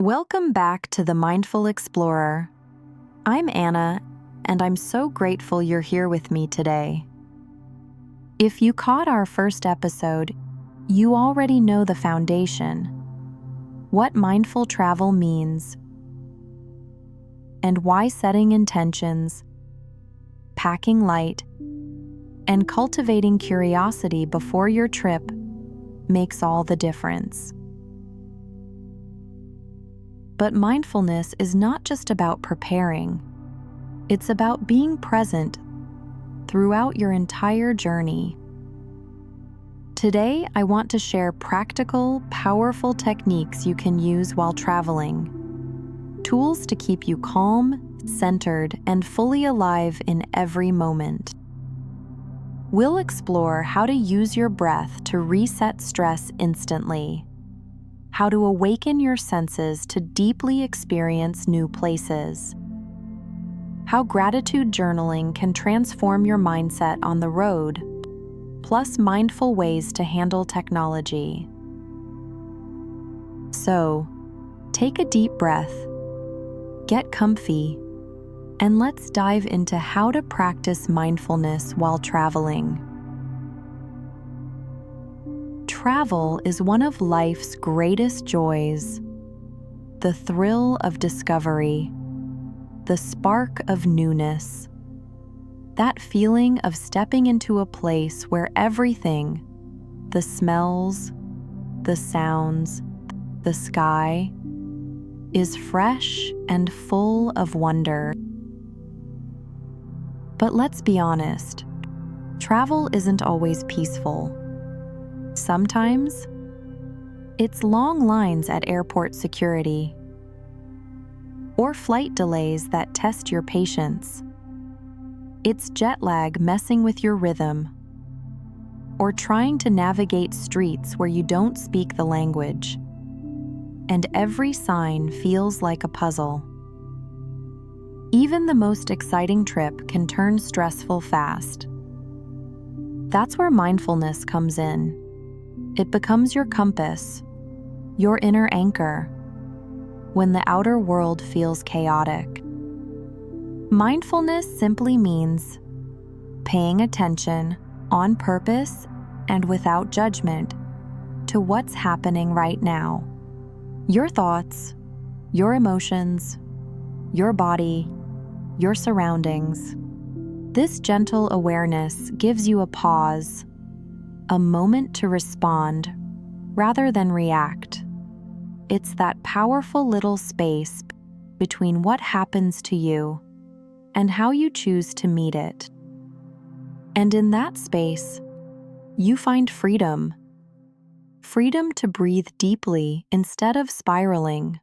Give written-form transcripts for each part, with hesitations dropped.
Welcome back to the Mindful Explorer. I'm Anna, and I'm so grateful you're here with me today. If you caught our first episode, you already know the foundation, what mindful travel means, and why setting intentions, packing light, and cultivating curiosity before your trip makes all the difference. But mindfulness is not just about preparing. It's about being present throughout your entire journey. Today, I want to share practical, powerful techniques you can use while traveling. Tools to keep you calm, centered, and fully alive in every moment. We'll explore how to use your breath to reset stress instantly, how to awaken your senses to deeply experience new places, how gratitude journaling can transform your mindset on the road, plus mindful ways to handle technology. So, take a deep breath, get comfy, and let's dive into how to practice mindfulness while traveling. Travel is one of life's greatest joys. The thrill of discovery, the spark of newness, that feeling of stepping into a place where everything, the smells, the sounds, the sky, is fresh and full of wonder. But let's be honest, travel isn't always peaceful. Sometimes, it's long lines at airport security, or flight delays that test your patience. It's jet lag messing with your rhythm, or trying to navigate streets where you don't speak the language, and every sign feels like a puzzle. Even the most exciting trip can turn stressful fast. That's where mindfulness comes in. It becomes your compass, your inner anchor, when the outer world feels chaotic. Mindfulness simply means paying attention on purpose and without judgment to what's happening right now. Your thoughts, your emotions, your body, your surroundings. This gentle awareness gives you a pause, a moment to respond rather than react. It's that powerful little space between what happens to you and how you choose to meet it. And in that space, you find freedom. Freedom to breathe deeply instead of spiraling,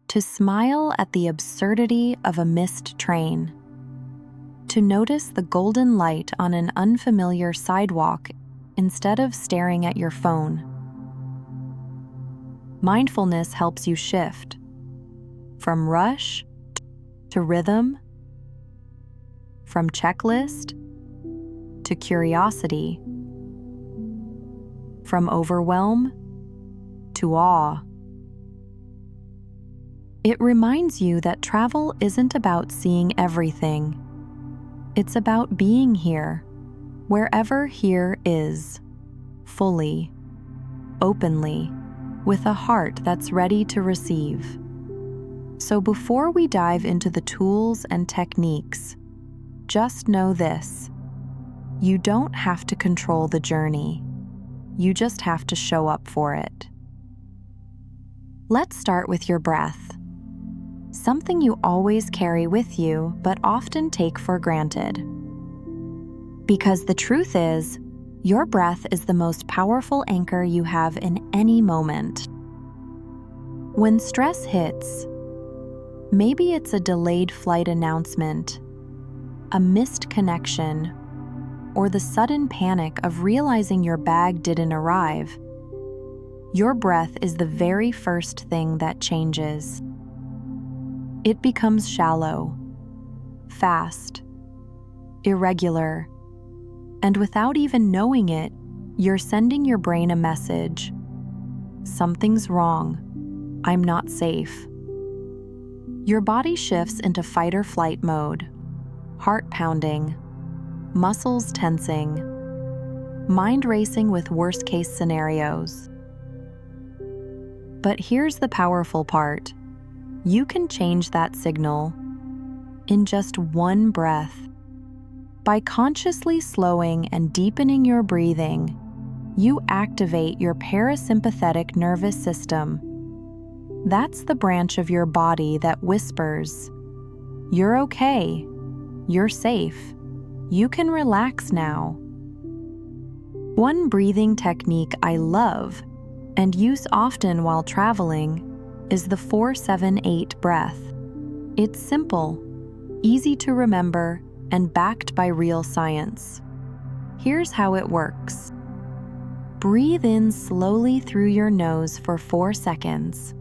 to smile at the absurdity of a missed train, to notice the golden light on an unfamiliar sidewalk instead of staring at your phone. Mindfulness helps you shift from rush to rhythm, from checklist to curiosity, from overwhelm to awe. It reminds you that travel isn't about seeing everything. It's about being here, wherever here is, fully, openly, with a heart that's ready to receive. So before we dive into the tools and techniques, just know this: you don't have to control the journey. You just have to show up for it. Let's start with your breath. Something you always carry with you, but often take for granted. Because the truth is, your breath is the most powerful anchor you have in any moment. When stress hits, maybe it's a delayed flight announcement, a missed connection, or the sudden panic of realizing your bag didn't arrive, your breath is the very first thing that changes. It becomes shallow, fast, irregular, and without even knowing it, you're sending your brain a message. Something's wrong. I'm not safe. Your body shifts into fight or flight mode, heart pounding, muscles tensing, mind racing with worst-case scenarios. But here's the powerful part. You can change that signal in just one breath. By consciously slowing and deepening your breathing, you activate your parasympathetic nervous system. That's the branch of your body that whispers, "You're okay. You're safe. You can relax now." One breathing technique I love and use often while traveling is the 4-7-8 breath. It's simple, easy to remember, and backed by real science. Here's how it works. Breathe in slowly through your nose for 4 seconds.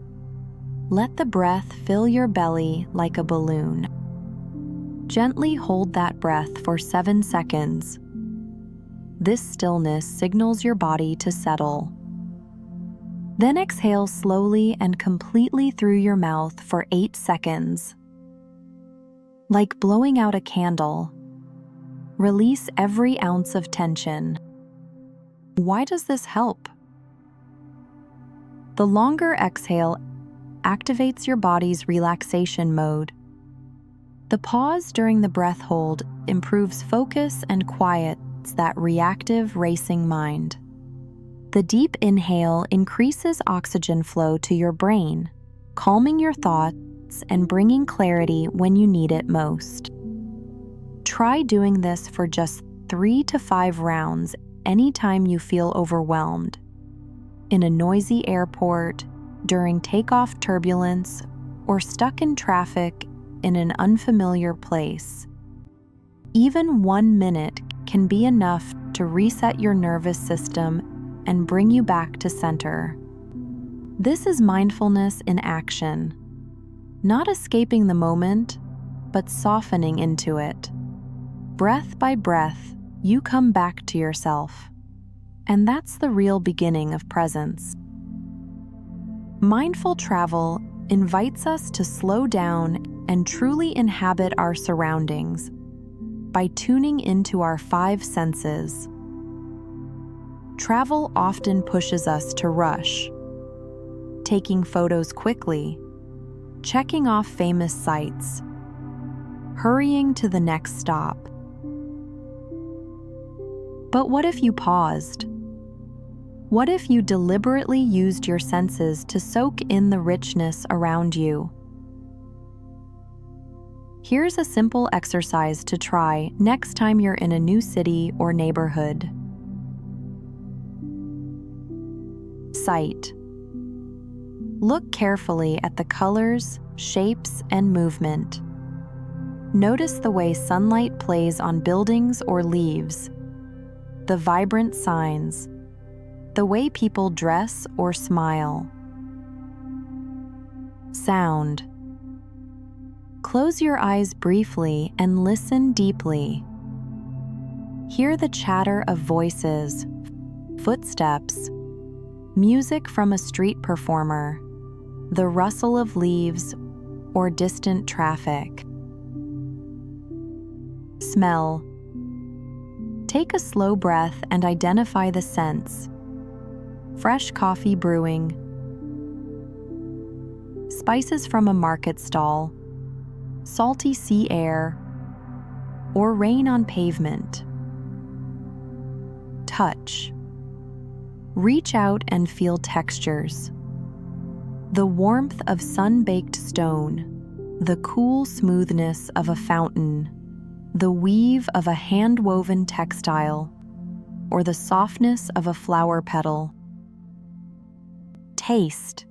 Let the breath fill your belly like a balloon. Gently hold that breath for 7 seconds. This stillness signals your body to settle. Then exhale slowly and completely through your mouth for 8 seconds. Like blowing out a candle, release every ounce of tension. Why does this help? The longer exhale activates your body's relaxation mode. The pause during the breath hold improves focus and quiets that reactive, racing mind. The deep inhale increases oxygen flow to your brain, calming your thoughts and bringing clarity when you need it most. Try doing this for just 3 to 5 rounds anytime you feel overwhelmed. In a noisy airport, during takeoff turbulence, or stuck in traffic in an unfamiliar place. Even 1 minute can be enough to reset your nervous system and bring you back to center. This is mindfulness in action. Not escaping the moment, but softening into it. Breath by breath, you come back to yourself. And that's the real beginning of presence. Mindful travel invites us to slow down and truly inhabit our surroundings by tuning into our 5 senses. Travel often pushes us to rush, taking photos quickly, checking off famous sites, hurrying to the next stop. But what if you paused? What if you deliberately used your senses to soak in the richness around you? Here's a simple exercise to try next time you're in a new city or neighborhood. Sight. Look carefully at the colors, shapes, and movement. Notice the way sunlight plays on buildings or leaves, the vibrant signs, the way people dress or smile. Sound. Close your eyes briefly and listen deeply. Hear the chatter of voices, footsteps, music from a street performer, the rustle of leaves, or distant traffic. Smell. Take a slow breath and identify the scents. Fresh coffee brewing, spices from a market stall, salty sea air, or rain on pavement. Touch. Reach out and feel textures. The warmth of sun-baked stone, the cool smoothness of a fountain, the weave of a hand-woven textile, or the softness of a flower petal. Taste.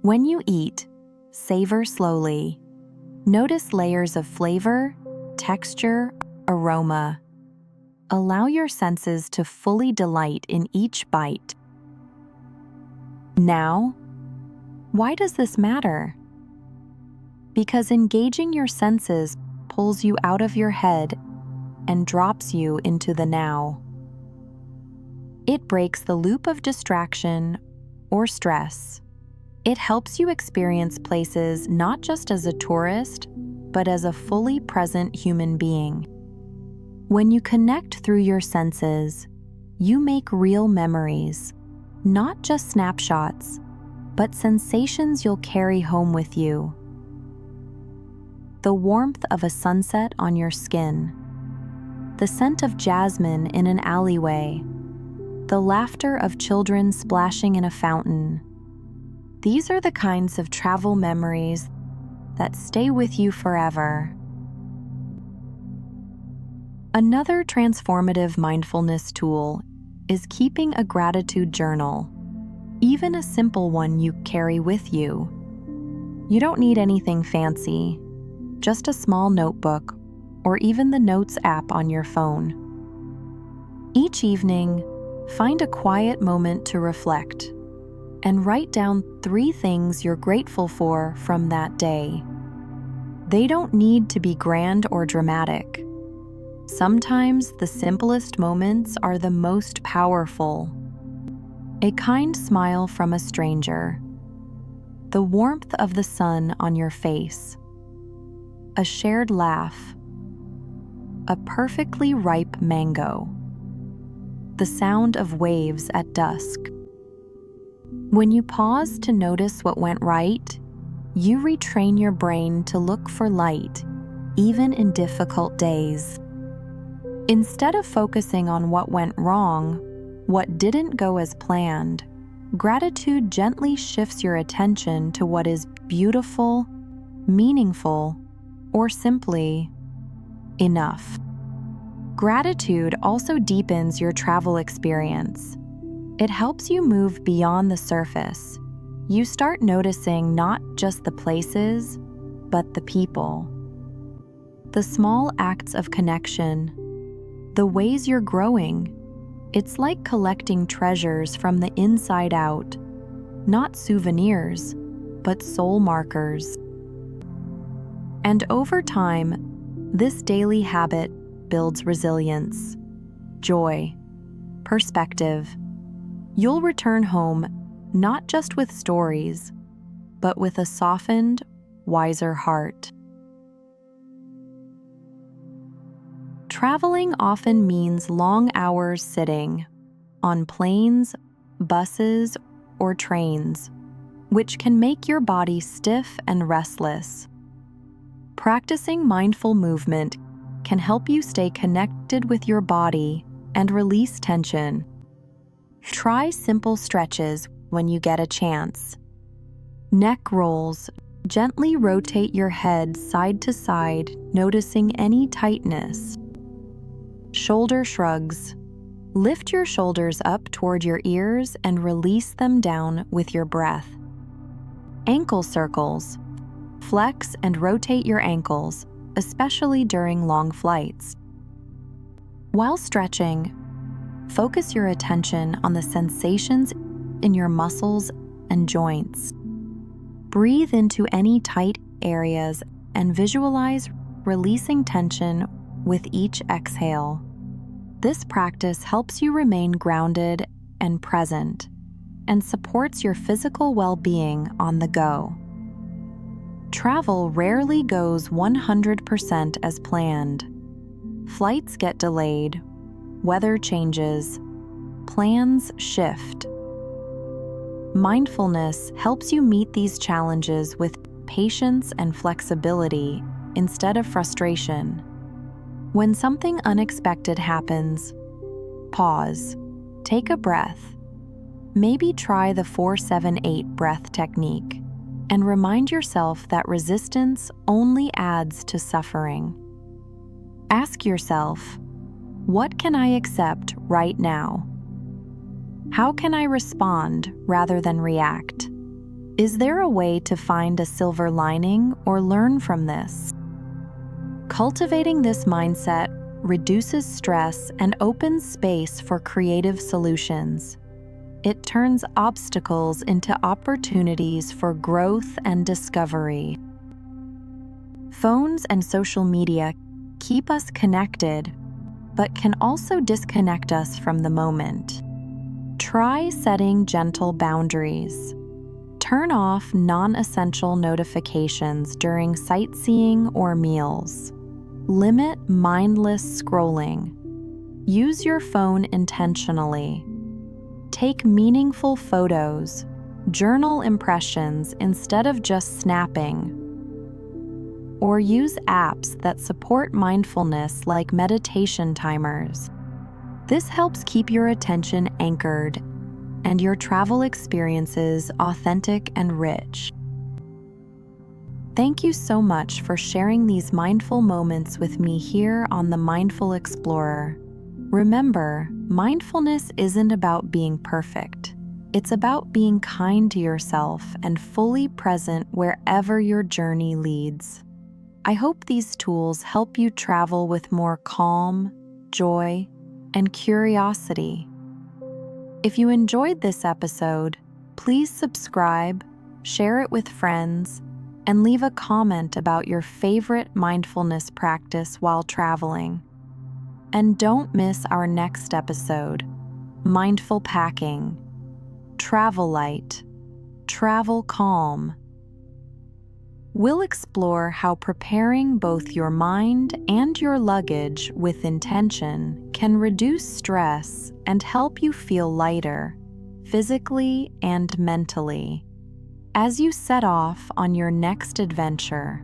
When you eat, savor slowly. Notice layers of flavor, texture, aroma. Allow your senses to fully delight in each bite. Now, why does this matter? Because engaging your senses pulls you out of your head and drops you into the now. It breaks the loop of distraction or stress. It helps you experience places not just as a tourist, but as a fully present human being. When you connect through your senses, you make real memories, not just snapshots, but sensations you'll carry home with you. The warmth of a sunset on your skin, the scent of jasmine in an alleyway, the laughter of children splashing in a fountain. These are the kinds of travel memories that stay with you forever. Another transformative mindfulness tool is keeping a gratitude journal, even a simple one you carry with you. You don't need anything fancy, just a small notebook or even the Notes app on your phone. Each evening, find a quiet moment to reflect and write down 3 things you're grateful for from that day. They don't need to be grand or dramatic. Sometimes the simplest moments are the most powerful. A kind smile from a stranger, the warmth of the sun on your face, a shared laugh, a perfectly ripe mango, the sound of waves at dusk. When you pause to notice what went right, you retrain your brain to look for light, even in difficult days. Instead of focusing on what went wrong, what didn't go as planned, gratitude gently shifts your attention to what is beautiful, meaningful, or simply enough. Gratitude also deepens your travel experience. It helps you move beyond the surface. You start noticing not just the places, but the people. The small acts of connection, the ways you're growing. It's like collecting treasures from the inside out, not souvenirs, but soul markers. And over time, this daily habit builds resilience, joy, perspective. You'll return home not just with stories, but with a softened, wiser heart. Traveling often means long hours sitting on planes, buses, or trains, which can make your body stiff and restless. Practicing mindful movement can help you stay connected with your body and release tension. Try simple stretches when you get a chance. Neck rolls. Gently rotate your head side to side, noticing any tightness. Shoulder shrugs. Lift your shoulders up toward your ears and release them down with your breath. Ankle circles. Flex and rotate your ankles, especially during long flights. While stretching, focus your attention on the sensations in your muscles and joints. Breathe into any tight areas and visualize releasing tension with each exhale. This practice helps you remain grounded and present and supports your physical well-being on the go. Travel rarely goes 100% as planned. Flights get delayed, weather changes, plans shift. Mindfulness helps you meet these challenges with patience and flexibility instead of frustration. When something unexpected happens, pause, take a breath. Maybe try the 4-7-8 breath technique and remind yourself that resistance only adds to suffering. Ask yourself, what can I accept right now? How can I respond rather than react? Is there a way to find a silver lining or learn from this? Cultivating this mindset reduces stress and opens space for creative solutions. It turns obstacles into opportunities for growth and discovery. Phones and social media keep us connected, but can also disconnect us from the moment. Try setting gentle boundaries. Turn off non-essential notifications during sightseeing or meals. Limit mindless scrolling. Use your phone intentionally. Take meaningful photos. Journal impressions instead of just snapping. Or use apps that support mindfulness like meditation timers. This helps keep your attention anchored and your travel experiences authentic and rich. Thank you so much for sharing these mindful moments with me here on The Mindful Explorer. Remember, mindfulness isn't about being perfect. It's about being kind to yourself and fully present wherever your journey leads. I hope these tools help you travel with more calm, joy, and curiosity. If you enjoyed this episode, please subscribe, share it with friends, and leave a comment about your favorite mindfulness practice while traveling. And don't miss our next episode, Mindful Packing. Travel light, travel calm. We'll explore how preparing both your mind and your luggage with intention can reduce stress and help you feel lighter, physically and mentally. As you set off on your next adventure,